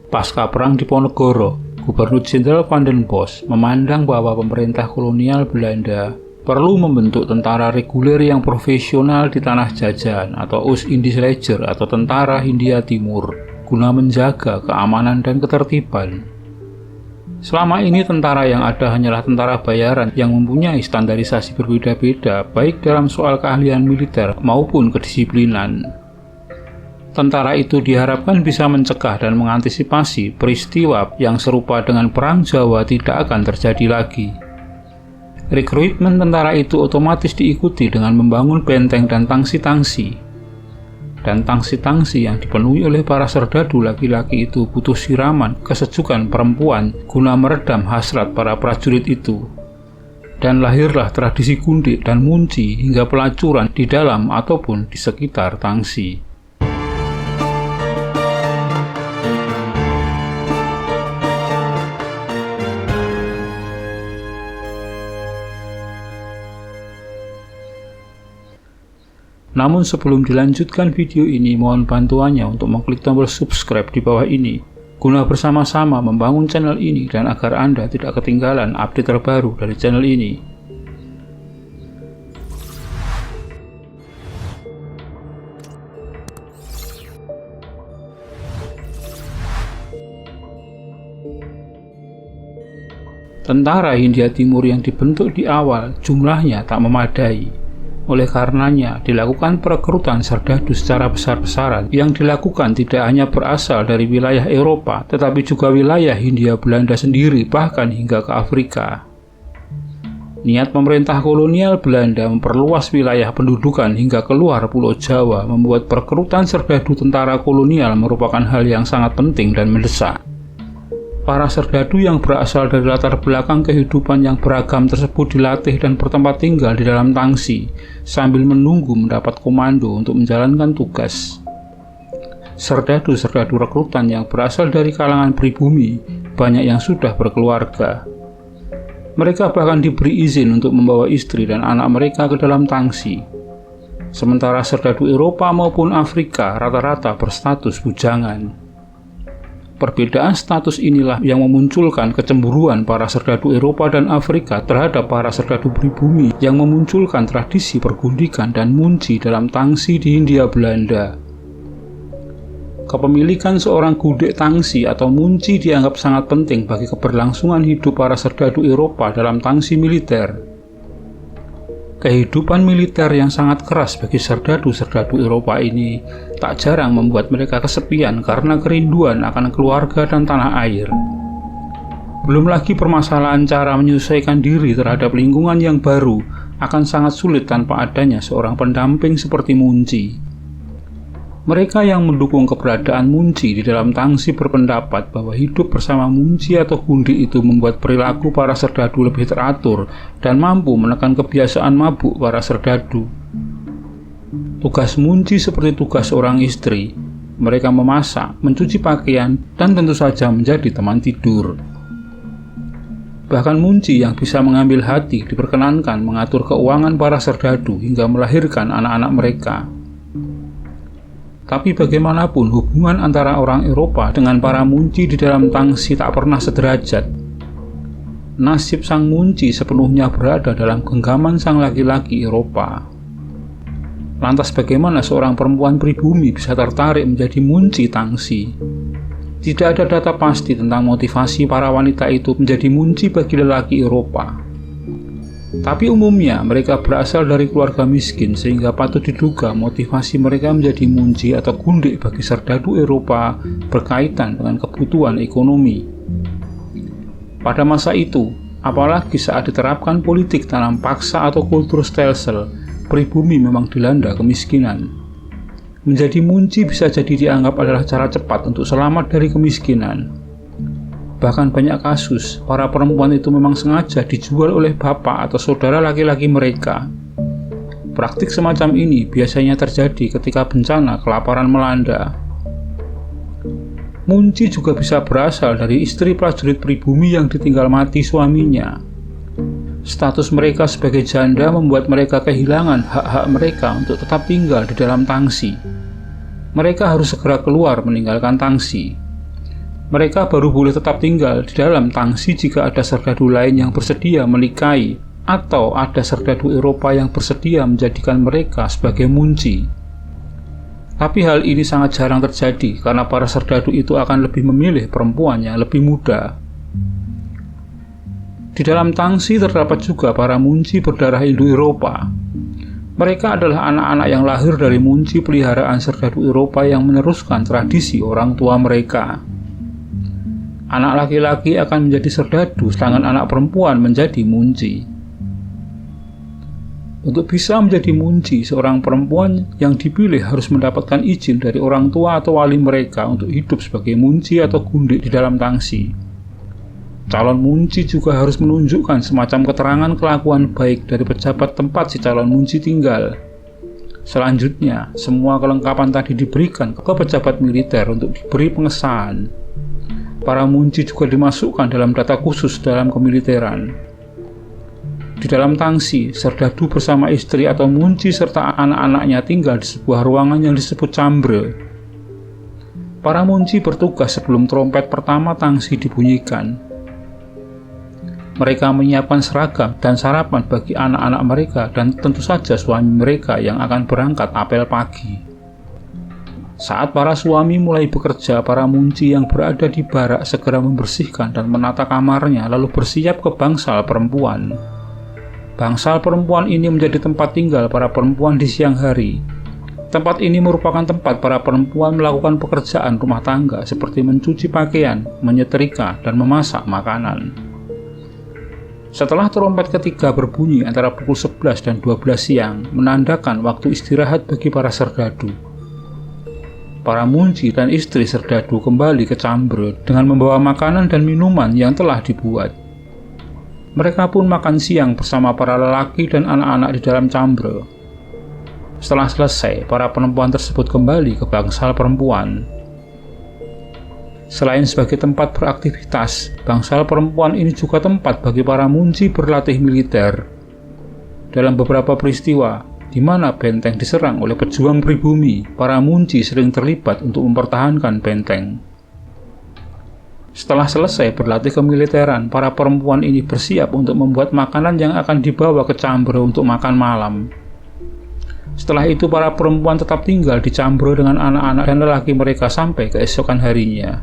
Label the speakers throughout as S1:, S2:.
S1: Pasca Perang Diponegoro, Gubernur Jenderal Van den Bosch memandang bahwa pemerintah kolonial Belanda perlu membentuk tentara reguler yang profesional di tanah jajahan atau Oost-Indisch Leger atau Tentara Hindia Timur guna menjaga keamanan dan ketertiban. Selama ini tentara yang ada hanyalah tentara bayaran yang mempunyai standarisasi berbeda-beda baik dalam soal keahlian militer maupun kedisiplinan. Tentara itu diharapkan bisa mencegah dan mengantisipasi peristiwa yang serupa dengan Perang Jawa tidak akan terjadi lagi. Rekrutmen tentara itu otomatis diikuti dengan membangun benteng dan tangsi-tangsi. Dan tangsi-tangsi yang dipenuhi oleh para serdadu laki-laki itu butuh siraman kesejukan perempuan guna meredam hasrat para prajurit itu. Dan lahirlah tradisi gundik dan munci hingga pelacuran di dalam ataupun di sekitar tangsi. Namun sebelum dilanjutkan video ini, mohon bantuannya untuk mengklik tombol subscribe di bawah ini, guna bersama-sama membangun channel ini dan agar Anda tidak ketinggalan update terbaru dari channel ini. Tentara Hindia Timur yang dibentuk di awal jumlahnya tak memadai. Oleh karenanya, dilakukan perekrutan serdadu secara besar-besaran yang dilakukan tidak hanya berasal dari wilayah Eropa, tetapi juga wilayah Hindia Belanda sendiri, bahkan hingga ke Afrika. Niat pemerintah kolonial Belanda memperluas wilayah pendudukan hingga keluar Pulau Jawa membuat perekrutan serdadu tentara kolonial merupakan hal yang sangat penting dan mendesak. Para serdadu yang berasal dari latar belakang kehidupan yang beragam tersebut dilatih dan bertempat tinggal di dalam tangsi sambil menunggu mendapat komando untuk menjalankan tugas. Serdadu-serdadu rekrutan yang berasal dari kalangan pribumi banyak yang sudah berkeluarga. Mereka bahkan diberi izin untuk membawa istri dan anak mereka ke dalam tangsi. Sementara serdadu Eropa maupun Afrika rata-rata berstatus bujangan. Perbedaan status inilah yang memunculkan kecemburuan para serdadu Eropa dan Afrika terhadap para serdadu pribumi yang memunculkan tradisi pergundikan dan munci dalam tangsi di Hindia Belanda. Kepemilikan seorang gudek tangsi atau munci dianggap sangat penting bagi keberlangsungan hidup para serdadu Eropa dalam tangsi militer. Kehidupan militer yang sangat keras bagi serdadu-serdadu Eropa ini tak jarang membuat mereka kesepian karena kerinduan akan keluarga dan tanah air. Belum lagi permasalahan cara menyesuaikan diri terhadap lingkungan yang baru akan sangat sulit tanpa adanya seorang pendamping seperti munci. Mereka yang mendukung keberadaan munci di dalam tangsi berpendapat bahwa hidup bersama munci atau gundik itu membuat perilaku para serdadu lebih teratur dan mampu menekan kebiasaan mabuk para serdadu. Tugas munci seperti tugas seorang istri. Mereka memasak, mencuci pakaian, dan tentu saja menjadi teman tidur. Bahkan munci yang bisa mengambil hati diperkenankan mengatur keuangan para serdadu hingga melahirkan anak-anak mereka. Tapi bagaimanapun hubungan antara orang Eropa dengan para munci di dalam tangsi tak pernah sederajat. Nasib sang munci sepenuhnya berada dalam genggaman sang laki-laki Eropa. Lantas bagaimana seorang perempuan pribumi bisa tertarik menjadi munci tangsi? Tidak ada data pasti tentang motivasi para wanita itu menjadi munci bagi lelaki Eropa. Tapi umumnya mereka berasal dari keluarga miskin sehingga patut diduga motivasi mereka menjadi munci atau gundik bagi serdadu Eropa berkaitan dengan kebutuhan ekonomi. Pada masa itu, apalagi saat diterapkan politik tanam paksa atau kultur stelsel, pribumi memang dilanda kemiskinan. Menjadi munci bisa jadi dianggap adalah cara cepat untuk selamat dari kemiskinan. Bahkan banyak kasus, para perempuan itu memang sengaja dijual oleh bapak atau saudara laki-laki mereka. Praktik semacam ini biasanya terjadi ketika bencana kelaparan melanda. Munci juga bisa berasal dari istri prajurit pribumi yang ditinggal mati suaminya. Status mereka sebagai janda membuat mereka kehilangan hak-hak mereka untuk tetap tinggal di dalam tangsi. Mereka harus segera keluar meninggalkan tangsi. Mereka baru boleh tetap tinggal di dalam tangsi jika ada serdadu lain yang bersedia menikahi atau ada serdadu Eropa yang bersedia menjadikan mereka sebagai munci. Tapi hal ini sangat jarang terjadi karena para serdadu itu akan lebih memilih perempuan yang lebih muda. Di dalam tangsi terdapat juga para munci berdarah Indo-Eropa. Mereka adalah anak-anak yang lahir dari munci peliharaan serdadu Eropa yang meneruskan tradisi orang tua mereka. Anak laki-laki akan menjadi serdadu, sedangkan anak perempuan menjadi munci. Untuk bisa menjadi munci, seorang perempuan yang dipilih harus mendapatkan izin dari orang tua atau wali mereka untuk hidup sebagai munci atau gundik di dalam tangsi. Calon munci juga harus menunjukkan semacam keterangan kelakuan baik dari pejabat tempat si calon munci tinggal. Selanjutnya, semua kelengkapan tadi diberikan ke pejabat militer untuk diberi pengesahan. Para munci juga dimasukkan dalam data khusus dalam kemiliteran. Di dalam tangsi, serdadu bersama istri atau munci serta anak-anaknya tinggal di sebuah ruangan yang disebut chambre. Para munci bertugas sebelum trompet pertama tangsi dibunyikan. Mereka menyiapkan seragam dan sarapan bagi anak-anak mereka dan tentu saja suami mereka yang akan berangkat apel pagi. Saat para suami mulai bekerja, para munci yang berada di barak segera membersihkan dan menata kamarnya lalu bersiap ke bangsal perempuan. Bangsal perempuan ini menjadi tempat tinggal para perempuan di siang hari. Tempat ini merupakan tempat para perempuan melakukan pekerjaan rumah tangga seperti mencuci pakaian, menyetrika, dan memasak makanan. Setelah trompet ketiga berbunyi antara pukul 11 dan 12 siang, menandakan waktu istirahat bagi para serdadu. Para munci dan istri serdadu kembali ke chambre dengan membawa makanan dan minuman yang telah dibuat. Mereka pun makan siang bersama para lelaki dan anak-anak di dalam chambre. Setelah selesai, para perempuan tersebut kembali ke bangsal perempuan. Selain sebagai tempat beraktivitas, bangsal perempuan ini juga tempat bagi para munci berlatih militer. Dalam beberapa peristiwa, di mana benteng diserang oleh pejuang pribumi, para munci sering terlibat untuk mempertahankan benteng. Setelah selesai berlatih kemiliteran, para perempuan ini bersiap untuk membuat makanan yang akan dibawa ke chambre untuk makan malam. Setelah itu, para perempuan tetap tinggal di chambre dengan anak-anak dan lelaki mereka sampai keesokan harinya.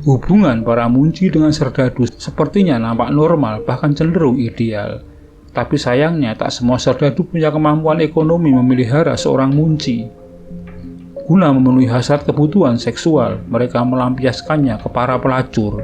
S1: Hubungan para munci dengan serdadu sepertinya nampak normal, bahkan cenderung ideal. Tapi sayangnya, tak semua serdadu punya kemampuan ekonomi memelihara seorang munci. Guna memenuhi hasrat kebutuhan seksual, mereka melampiaskannya ke para pelacur.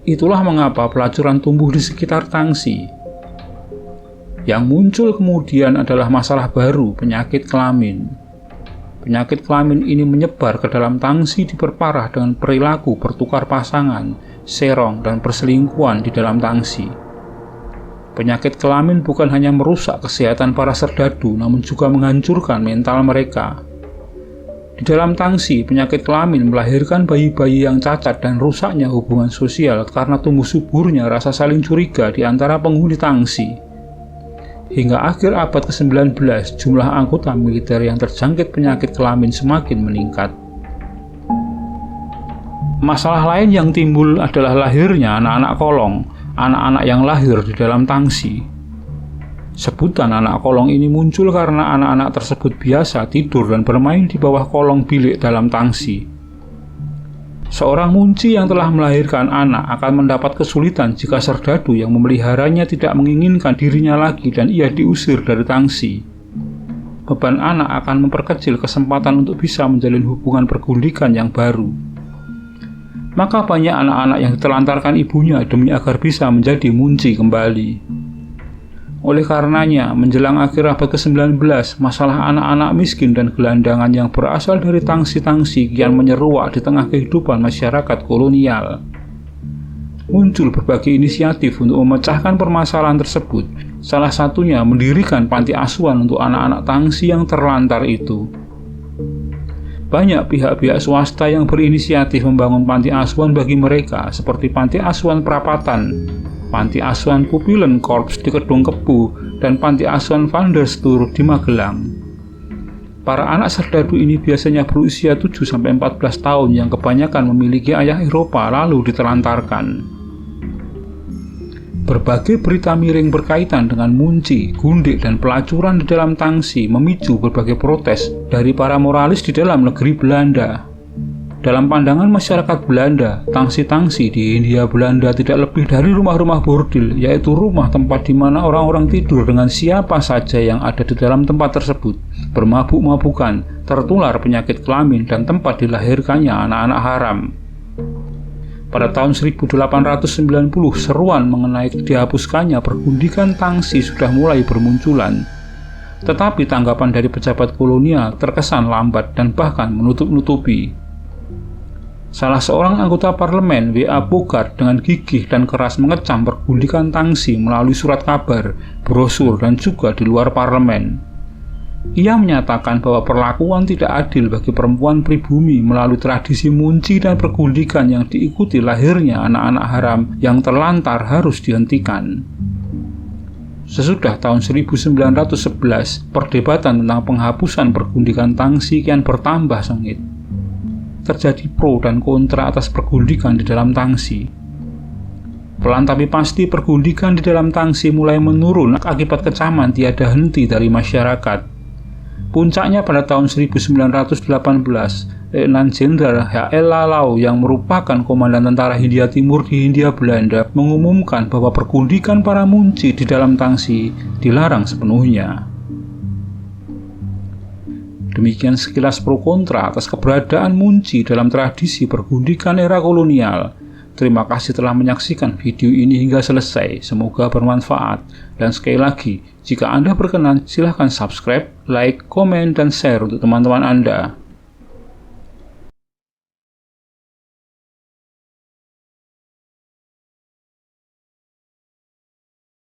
S1: Itulah mengapa pelacuran tumbuh di sekitar tangsi. Yang muncul kemudian adalah masalah baru, penyakit kelamin. Penyakit kelamin ini menyebar ke dalam tangsi diperparah dengan perilaku bertukar pasangan, serong, dan perselingkuhan di dalam tangsi. Penyakit kelamin bukan hanya merusak kesehatan para serdadu, namun juga menghancurkan mental mereka. Di dalam tangsi, penyakit kelamin melahirkan bayi-bayi yang cacat dan rusaknya hubungan sosial karena tumbuh suburnya rasa saling curiga di antara penghuni tangsi. Hingga akhir abad ke-19, jumlah anggota militer yang terjangkit penyakit kelamin semakin meningkat. Masalah lain yang timbul adalah lahirnya anak-anak kolong, anak-anak yang lahir di dalam tangsi. Sebutan anak kolong ini muncul karena anak-anak tersebut biasa tidur dan bermain di bawah kolong bilik dalam tangsi. Seorang munci yang telah melahirkan anak akan mendapat kesulitan jika serdadu yang memeliharanya tidak menginginkan dirinya lagi dan ia diusir dari tangsi. Beban anak akan memperkecil kesempatan untuk bisa menjalin hubungan pergundikan yang baru. Maka banyak anak-anak yang ditelantarkan ibunya demi agar bisa menjadi munci kembali. Oleh karenanya, menjelang akhir abad ke-19, masalah anak-anak miskin dan gelandangan yang berasal dari tangsi-tangsi kian menyeruak di tengah kehidupan masyarakat kolonial. Muncul berbagai inisiatif untuk memecahkan permasalahan tersebut, salah satunya mendirikan panti asuhan untuk anak-anak tangsi yang terlantar itu. Banyak pihak-pihak swasta yang berinisiatif membangun panti asuhan bagi mereka, seperti Panti Asuhan Prapatan, Panti Asuhan Pupillenkorps di Kedung Kebu, dan Panti Asuhan Van der Stur di Magelang. Para anak serdadu ini biasanya berusia 7-14 tahun yang kebanyakan memiliki ayah Eropa lalu ditelantarkan. Berbagai berita miring berkaitan dengan munci, gundik, dan pelacuran di dalam tangsi memicu berbagai protes dari para moralis di dalam negeri Belanda. Dalam pandangan masyarakat Belanda, tangsi-tangsi di Hindia Belanda tidak lebih dari rumah-rumah bordil, yaitu rumah tempat di mana orang-orang tidur dengan siapa saja yang ada di dalam tempat tersebut, bermabuk-mabukan, tertular penyakit kelamin, dan tempat dilahirkannya anak-anak haram. Pada tahun 1890, seruan mengenai dihapuskannya pergundikan tangsi sudah mulai bermunculan. Tetapi tanggapan dari pejabat kolonial terkesan lambat dan bahkan menutup-nutupi. Salah seorang anggota parlemen, W.A. Bogart, dengan gigih dan keras mengecam pergundikan tangsi melalui surat kabar, brosur, dan juga di luar parlemen. Ia menyatakan bahwa perlakuan tidak adil bagi perempuan pribumi melalui tradisi munci dan pergundikan yang diikuti lahirnya anak-anak haram yang terlantar harus dihentikan. Sesudah tahun 1911, perdebatan tentang penghapusan pergundikan tangsi kian bertambah sengit. Terjadi pro dan kontra atas pergundikan di dalam tangsi. Pelan tapi pasti pergundikan di dalam tangsi mulai menurun akibat kecaman tiada henti dari masyarakat. Puncaknya pada tahun 1918, Letnan Jenderal H.L. Lalau yang merupakan komandan tentara Hindia Timur di Hindia Belanda mengumumkan bahwa pergundikan para munci di dalam tangsi dilarang sepenuhnya. Demikian sekilas pro kontra atas keberadaan munci dalam tradisi pergundikan era kolonial. Terima kasih telah menyaksikan video ini hingga selesai. Semoga bermanfaat. Dan sekali lagi, jika Anda berkenan, silahkan subscribe, like, komen, dan share untuk teman-teman Anda.